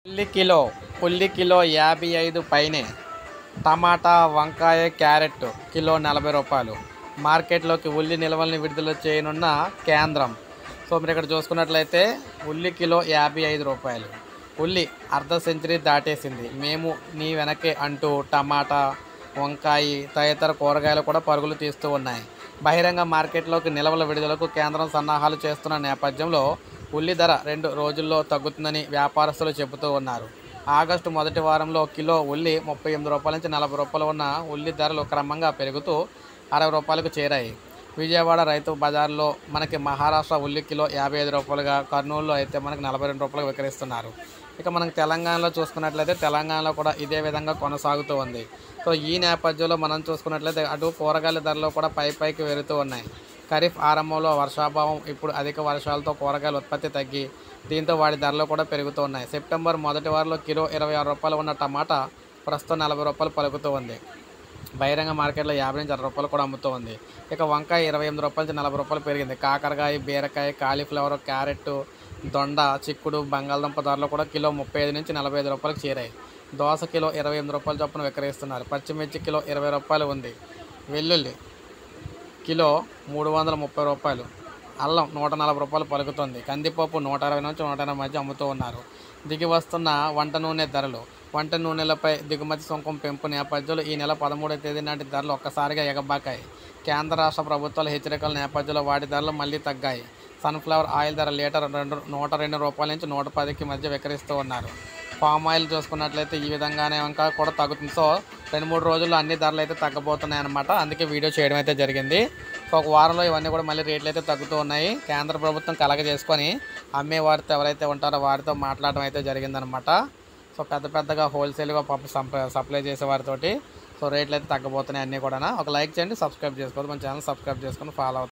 ఉల్లి కిలో 55 పైనే. టమాటా, వంకాయ, క్యారెట్ కిలో 40 రూపాయలు. మార్కెట్లోకి ఉల్లి నిల్వల్ని విడుదల చేయనున్న కేంద్రం. సో మీరు ఇక్కడ చూసుకున్నట్లయితే ఉల్లి కిలో 55 రూపాయలు. ఉల్లి అర్ధ సెంచరీ దాటేసింది. మేము నీ వెనకే అంటూ టమాటా, వంకాయ తదితర కూరగాయలు కూడా పరుగులు తీస్తూ ఉన్నాయి. బహిరంగ మార్కెట్లోకి నిల్వల విడుదలకు కేంద్రం సన్నాహాలు చేస్తున్న నేపథ్యంలో ఉల్లి ధర 2 రోజుల్లో తగ్గుతుందని వ్యాపారస్తులు చెబుతూ ఉన్నారు. ఆగస్టు మొదటి వారంలో కిలో ఉల్లి 38 రూపాయల నుంచి 40 రూపాయలు ఉన్న ఉల్లి ధరలు క్రమంగా పెరుగుతూ 60 రూపాయలకు చేరాయి. విజయవాడ రైతు బజార్లో మనకి మహారాష్ట్ర ఉల్లి కిలో 55 రూపాయలుగా, కర్నూలులో అయితే మనకి 42 రూపాయలకు విక్రయిస్తున్నారు. ఇక మనకి తెలంగాణలో చూసుకున్నట్లయితే తెలంగాణలో కూడా ఇదే విధంగా కొనసాగుతూ ఉంది. సో ఈ నేపథ్యంలో మనం చూసుకున్నట్లయితే అటు కూరగాయల ధరలు కూడా పైకి వెళుతూ ఉన్నాయి. ఖరీఫ్ ఆరంభంలో వర్షాభావం, ఇప్పుడు అధిక వర్షాలతో కూరగాయల ఉత్పత్తి తగ్గి దీంతో వాటి ధరలు కూడా పెరుగుతూ ఉన్నాయి. సెప్టెంబర్ మొదటి వారంలో కిలో 26 రూపాయలు ఉన్న టమాటా ప్రస్తుతం 40 రూపాయలు పలుకుతూ ఉంది. బహిరంగ మార్కెట్లో 50 నుంచి 60 రూపాయలు కూడా అమ్ముతూ ఉంది. ఇక వంకాయ 28 రూపాయల నుంచి 40 రూపాయలు పెరిగింది. కాకరకాయ, బీరకాయ, కాలీఫ్లవర్, క్యారెట్, దొండ, చిక్కుడు, బంగాళదుంప ధరలు కూడా కిలో 35 నుంచి 45 రూపాయలకు చేరాయి. దోస కిలో 28 రూపాయల చొప్పున విక్రయిస్తున్నారు. పచ్చిమిర్చి కిలో 20 రూపాయలు ఉంది. వెల్లుల్లి కిలో 330 రూపాయలు. అల్లం 140 రూపాయలు పలుకుతుంది. కందిపప్పు 120 నుంచి 180 మధ్య అమ్ముతూ ఉన్నారు. దిగి వస్తున్న వంట నూనె ధరలు. వంట నూనెలపై దిగుమతి సుంకం పెంపు నేపథ్యంలో ఈ నెల 13వ తేదీ నాటి ధరలు ఒక్కసారిగా ఎగబాకాయి. కేంద్ర రాష్ట్ర ప్రభుత్వాల హెచ్చరికల నేపథ్యంలో వాటి ధరలు మళ్లీ తగ్గాయి. సన్ఫ్లవర్ ఆయిల్ ధర లీటర్ 102 రూపాయల నుంచి 110కి మధ్య విక్రయిస్తూ ఉన్నారు. పామ్ ఆయిల్ చూసుకున్నట్లయితే ఈ విధంగానే ఇంకా కూడా తగ్గుతుంది. సో 2-3 రోజుల్లో అన్ని ధరలు అయితే తగ్గబోతున్నాయి అన్నమాట. అందుకే వీడియో చేయడం అయితే జరిగింది. సో ఒక వారంలో ఇవన్నీ కూడా మళ్ళీ రేట్లు అయితే తగ్గుతూ ఉన్నాయి. కేంద్ర ప్రభుత్వం కలగజేసుకొని అమ్మే వారితో ఎవరైతే ఉంటారో వారితో మాట్లాడడం అయితే జరిగిందనమాట. సో పెద్దగా హోల్సేల్గా సప్లై చేసే వారితోటి సో రేట్లు అయితే తగ్గబోతున్నాయి అన్నీ కూడా. ఒక లైక్ చేయండి, సబ్స్క్రైబ్ చేసుకోవద్దు, మన ఛానల్ సబ్స్క్రైబ్ చేసుకొని ఫాలో అవుతుంది.